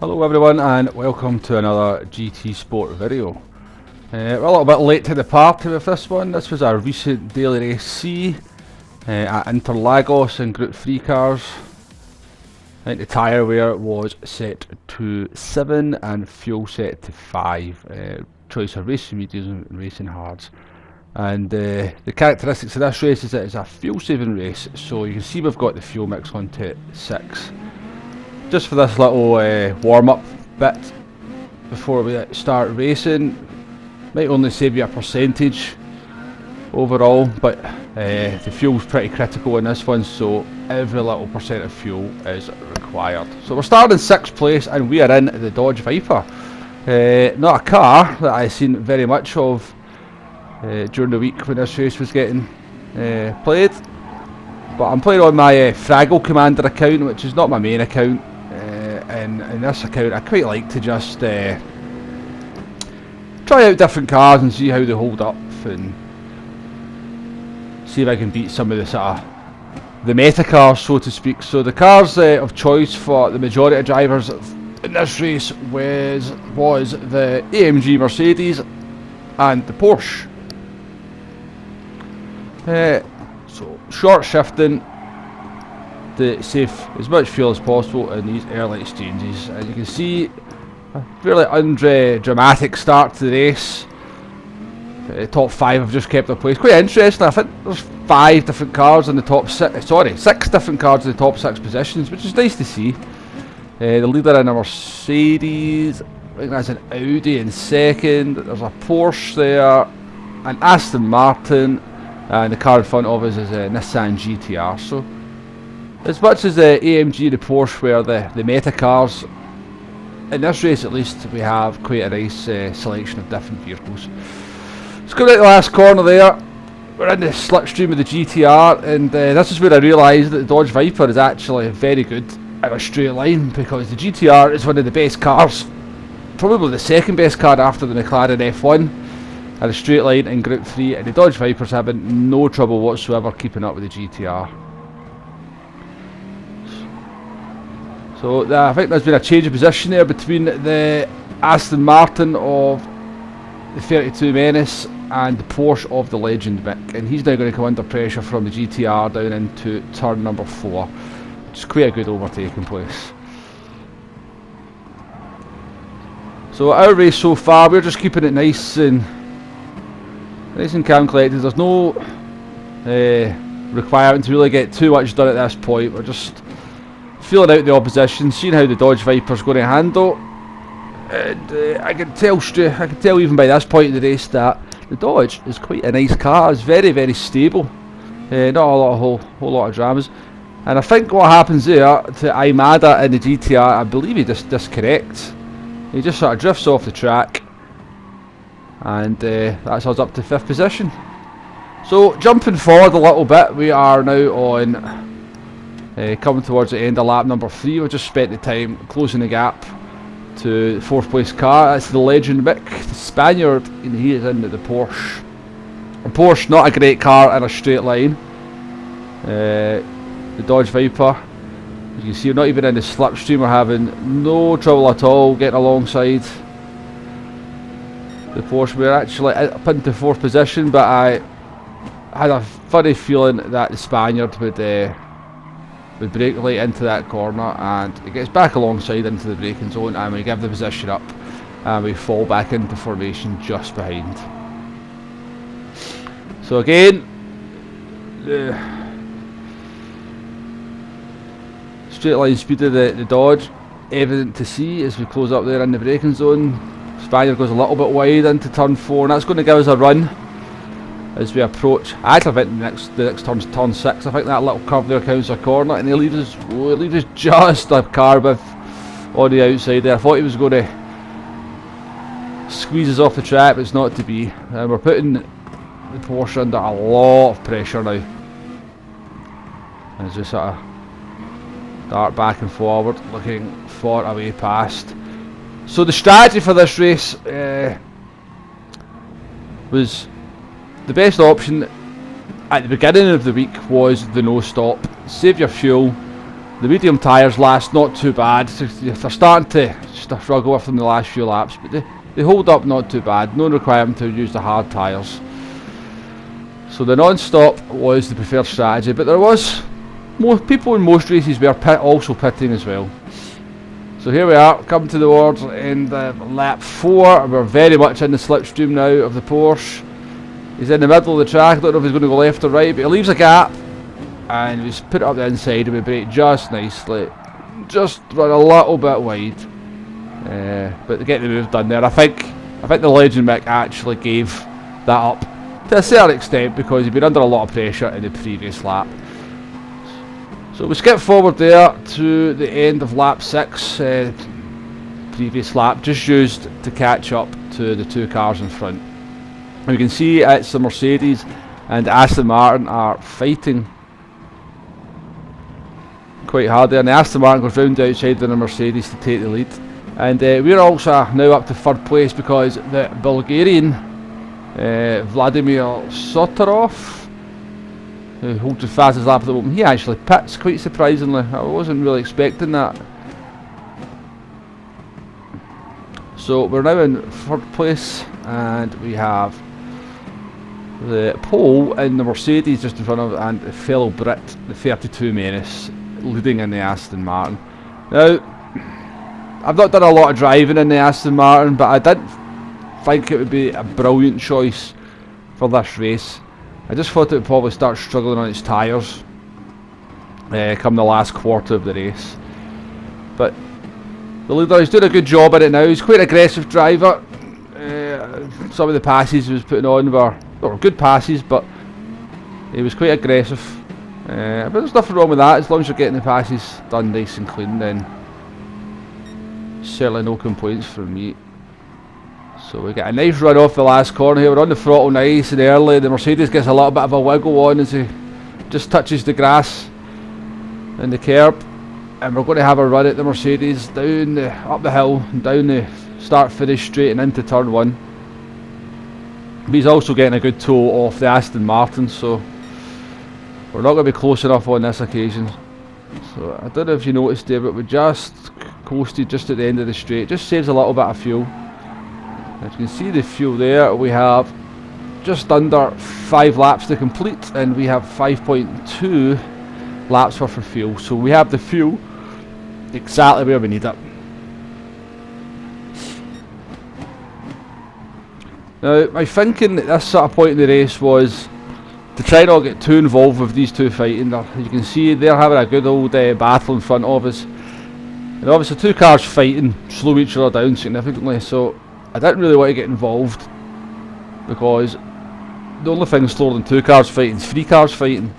Hello everyone and welcome to another GT Sport video. We're a little bit late to the party with this one. This was our recent daily race C at Interlagos in Group 3 cars. I think the tyre wear was set to 7 and fuel set to 5. Choice of racing mediums and racing hards. And the characteristics of this race is that it's a fuel saving race, so you can see we've got the fuel mix on to 6. Just for this little warm up bit before we start racing, might only save you a percentage overall, but the fuel's pretty critical in this one, so every little percent of fuel is required. So we're starting in 6th place and we are in the Dodge Viper. Not a car that I've seen very much of during the week when this race was getting played, but I'm playing on my Fraggle Commander account, which is not my main account. And in this account I quite like to just try out different cars and see how they hold up and see if I can beat some of the sort of the meta cars, so to speak. So the cars of choice for the majority of drivers in this race was the AMG Mercedes and the Porsche. So short shifting to save as much fuel as possible in these early exchanges. As you can see, a fairly undramatic start to the race. The top 5 have just kept their place. Quite interesting. I think there's 5 different cars in the top 6. Sorry, 6 different cars in the top 6 positions, which is nice to see. The leader in a Mercedes, I think that's an Audi in second. There's a Porsche there, an Aston Martin, and the car in front of us is a Nissan GTR. So as much as the AMG and the Porsche were the meta cars, in this race at least we have quite a nice selection of different vehicles. Let's go to the last corner there. We're in the slipstream of the GTR, and this is where I realised that the Dodge Viper is actually very good in a straight line, because the GTR is one of the best cars, probably the second best car after the McLaren F1 at a straight line in Group 3, and the Dodge Viper's having no trouble whatsoever keeping up with the GTR. So I think there's been a change of position there between the Aston Martin of the 32 Menace and the Porsche of the Legend Mick, and he's now going to come under pressure from the GTR down into turn number 4, which is quite a good overtaking place. So our race so far, we're just keeping it nice and calm and collected. There's no requirement to really get too much done at this point. We're just feeling out the opposition, seeing how the Dodge Viper's going to handle, and I can tell even by this point in the race that the Dodge is quite a nice car. It's very, very stable, not a whole lot of dramas. And I think what happens there to Imada in the GTR, I believe he just disconnects. He just sort of drifts off the track, and that's us up to 5th position. So jumping forward a little bit, we are now on coming towards the end of lap number 3. We've just spent the time closing the gap to the 4th place car. That's the Legend Mick, the Spaniard, and he is in the Porsche. A Porsche, not a great car in a straight line. The Dodge Viper, as you can see, we're not even in the slipstream. We're having no trouble at all getting alongside the Porsche. We're actually up into 4th position, but I had a funny feeling that the Spaniard would brake late into that corner, and it gets back alongside into the braking zone, and we give the position up and we fall back into formation just behind. So again, the straight line speed of the Dodge evident to see as we close up there in the braking zone. Spaniard goes a little bit wide into turn 4, and that's going to give us a run as we approach. I actually think the next turn's turn 6. I think that little curve there counts a corner, and he leaves us just a car width on the outside there. I thought he was going to squeeze us off the track, but it's not to be. And we're putting the Porsche under a lot of pressure now as we sort of dart back and forward, looking for a way past. So the strategy for this race was the best option at the beginning of the week was the no stop. Save your fuel. The medium tyres last not too bad. They're starting to struggle with them the last few laps, but they hold up not too bad. No requirement to use the hard tyres. So the non-stop was the preferred strategy, but there was more people in most races were also pitting as well. So here we are, coming to the towards end of lap 4. We're very much in the slipstream now of the Porsche. He's in the middle of the track. I don't know if he's going to go left or right, but he leaves a gap and he's put it up the inside and we brake just nicely. Just run a little bit wide, but to get the move done there. I think the Legend Mick actually gave that up to a certain extent because he'd been under a lot of pressure in the previous lap. So we skip forward there to the end of lap 6, previous lap, just used to catch up to the 2 cars in front. And we can see it's the Mercedes and Aston Martin are fighting quite hard there, and the Aston Martin goes round the outside of the Mercedes to take the lead. And we're also now up to 3rd place because the Bulgarian Vladimir Sotarov, who holds the fastest lap of the moment, he actually pits quite surprisingly. I wasn't really expecting that. So we're now in 3rd place and we have the pole in the Mercedes just in front of, and the fellow Brit, the 32 Menace, leading in the Aston Martin. Now, I've not done a lot of driving in the Aston Martin, but I didn't think it would be a brilliant choice for this race. I just thought it would probably start struggling on its tyres come the last quarter of the race. But the leader is doing a good job at it now. He's quite an aggressive driver. Some of the passes he was putting on were good passes, but he was quite aggressive. But there's nothing wrong with that, as long as you're getting the passes done nice and clean, then certainly no complaints from me. So we get a nice run off the last corner here. We're on the throttle nice and early. The Mercedes gets a little bit of a wiggle on as he just touches the grass and the curb, and we're going to have a run at the Mercedes down up the hill and down the start finish straight and into turn 1. But he's also getting a good toe off the Aston Martin, so we're not going to be close enough on this occasion. So I don't know if you noticed there, but we just coasted just at the end of the straight. Just saves a little bit of fuel. As you can see the fuel there, we have just under 5 laps to complete, and we have 5.2 laps worth of fuel. So we have the fuel exactly where we need it. Now, my thinking at this sort of point in the race was to try not get too involved with these two fighting. As you can see, they're having a good old battle in front of us. And obviously 2 cars fighting slow each other down significantly, so I didn't really want to get involved because the only thing slower than 2 cars fighting is 3 cars fighting.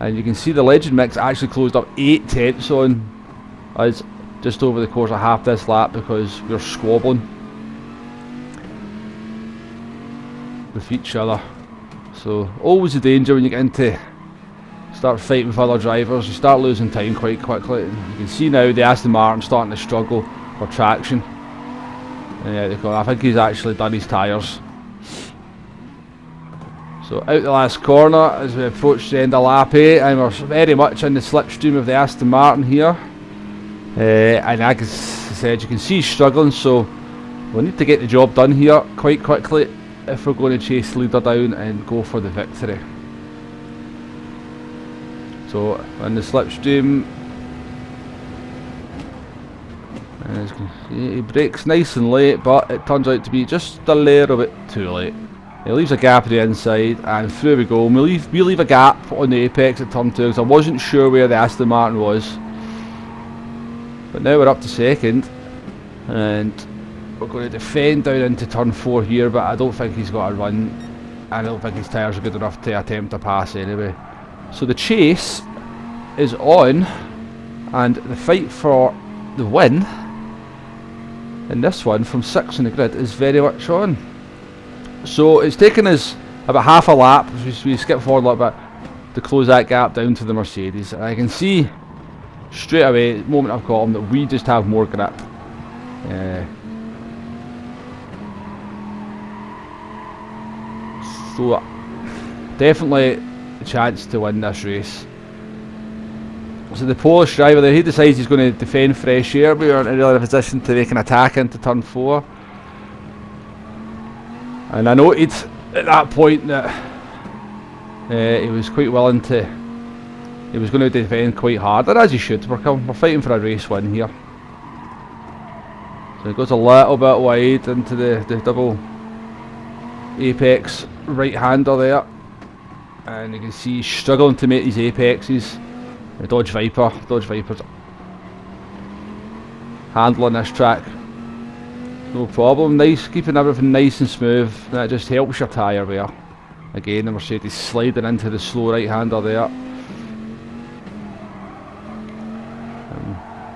And you can see the Legend Mix actually closed up 8 tenths on us just over the course of half this lap because we're squabbling with each other. So always a danger when you get into start fighting with other drivers. You start losing time quite quickly. You can see now the Aston Martin starting to struggle for traction. I think he's actually done his tyres. So out the last corner as we approach the end of lap 8, and we're very much in the slipstream of the Aston Martin here. And like I said, you can see he's struggling, so we'll need to get the job done here quite quickly if we're going to chase the leader down and go for the victory. So in the slipstream, as you can see, he brakes nice and late, but it turns out to be just a little bit too late. He leaves a gap at the inside, and through we go. We leave a gap on the apex at turn 2 because I wasn't sure where the Aston Martin was. But now we're up to 2nd, and we're going to defend down into turn 4 here, but I don't think he's got a run. I don't think his tyres are good enough to attempt a pass anyway. So the chase is on, and the fight for the win in this one from 6th in the grid is very much on. So it's taken us about half a lap, we skip forward a little bit, to close that gap down to the Mercedes. And I can see straight away, the moment I've got him, that we just have more grip. So definitely a chance to win this race. So the Polish driver there, he decides he's going to defend fresh air. We weren't really in a position to make an attack into turn 4. And I noted at that point that he was quite willing to, he was going to defend quite hard, and as he should. We're fighting for a race win here. So he goes a little bit wide into the double apex right-hander there. And you can see he's struggling to make these apexes. The Dodge Viper's handling this track no problem. Nice, keeping everything nice and smooth. That just helps your tyre wear. Again, the Mercedes sliding into the slow right-hander there.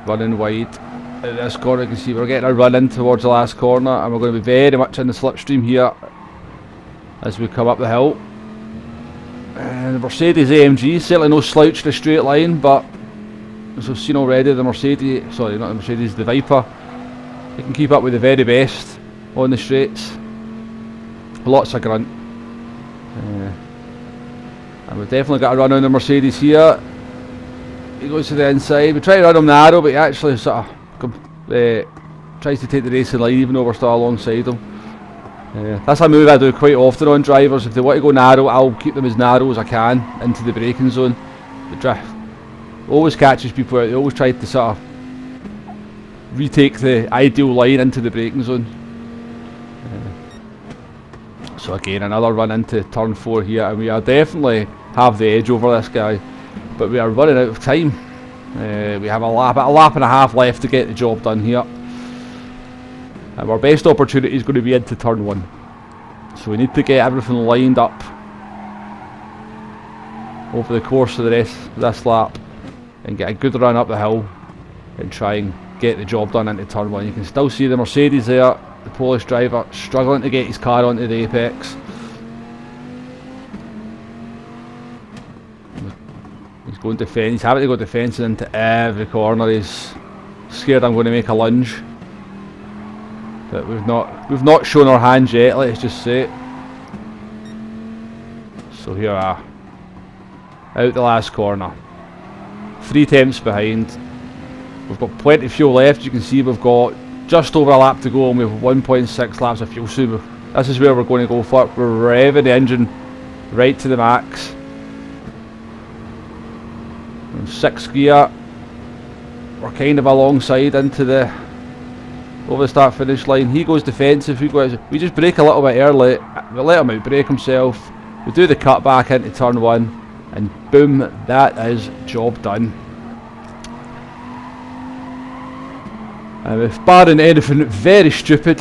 Running wide at this corner. You can see we're getting a run in towards the last corner, and we're going to be very much in the slipstream here as we come up the hill. And the Mercedes AMG, certainly no slouch in a straight line, but as we've seen already, the Mercedes, sorry, not the Mercedes, the Viper, it can keep up with the very best on the straights. Lots of grunt. And we've definitely got a run on the Mercedes here. He goes to the inside. We try to run him narrow, but he actually sort of tries to take the racing line even though we're still alongside him. That's a move I do quite often on drivers. If they want to go narrow, I'll keep them as narrow as I can into the braking zone. The drift always catches people out. They always try to sort of retake the ideal line into the braking zone. So again, another run into turn 4 here, and we are definitely have the edge over this guy, but we are running out of time. We have a lap and a half left to get the job done here. And our best opportunity is going to be into turn 1. So we need to get everything lined up over the course of the rest of this lap and get a good run up the hill and try and get the job done into turn 1. You can still see the Mercedes there, the Polish driver struggling to get his car onto the apex. He's going defence, he's having to go defensive into every corner. He's scared I'm going to make a lunge. But we've not shown our hands yet, let's just say it. So here we are, out the last corner, 3 tenths behind. We've got plenty of fuel left. You can see we've got just over a lap to go, and we have 1.6 laps of fuel. So this is where we're going to go for it. We're revving the engine right to the max. In 6th gear, we're kind of alongside into the over the start finish line. He goes defensive, we just brake a little bit early, we let him out brake himself, we do the cut back into turn 1, and boom, that is job done. And if barring anything very stupid,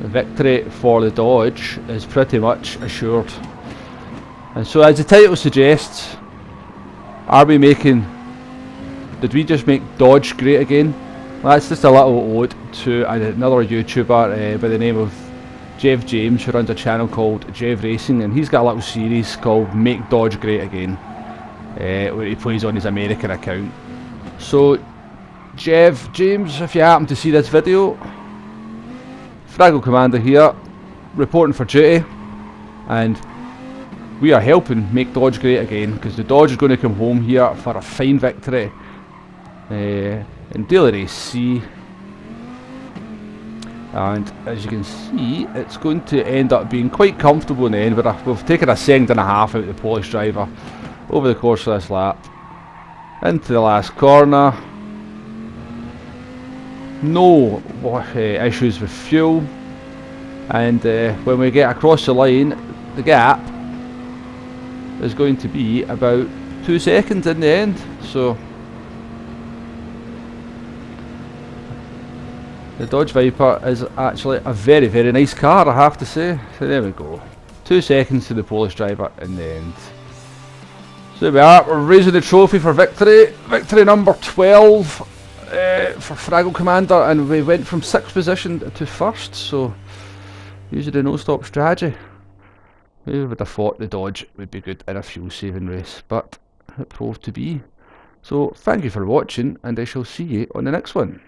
the victory for the Dodge is pretty much assured. And so, as the title suggests, did we just make Dodge great again? Well, that's just a little ode to another YouTuber by the name of Jeff James, who runs a channel called Jeff Racing, and he's got a little series called Make Dodge Great Again, where he plays on his American account. So, Jeff James, if you happen to see this video, Fraggle Commander here, reporting for duty, and we are helping make Dodge great again, because the Dodge is going to come home here for a fine victory in Daily Race C. And as you can see, it's going to end up being quite comfortable in the end. We've taken a second and a half out of the Polish driver over the course of this lap. Into the last corner. No issues with fuel. And when we get across the line, the gap is going to be about 2 seconds in the end. So the Dodge Viper is actually a very, very nice car, I have to say. So there we go. 2 seconds to the Polish driver in the end. So there we are, we're raising the trophy for victory. Victory number 12 for Fraggle Commander, and we went from 6th position to 1st, so using the no-stop strategy. Who would have thought the Dodge would be good in a fuel saving race, but it proved to be. So thank you for watching, and I shall see you on the next one.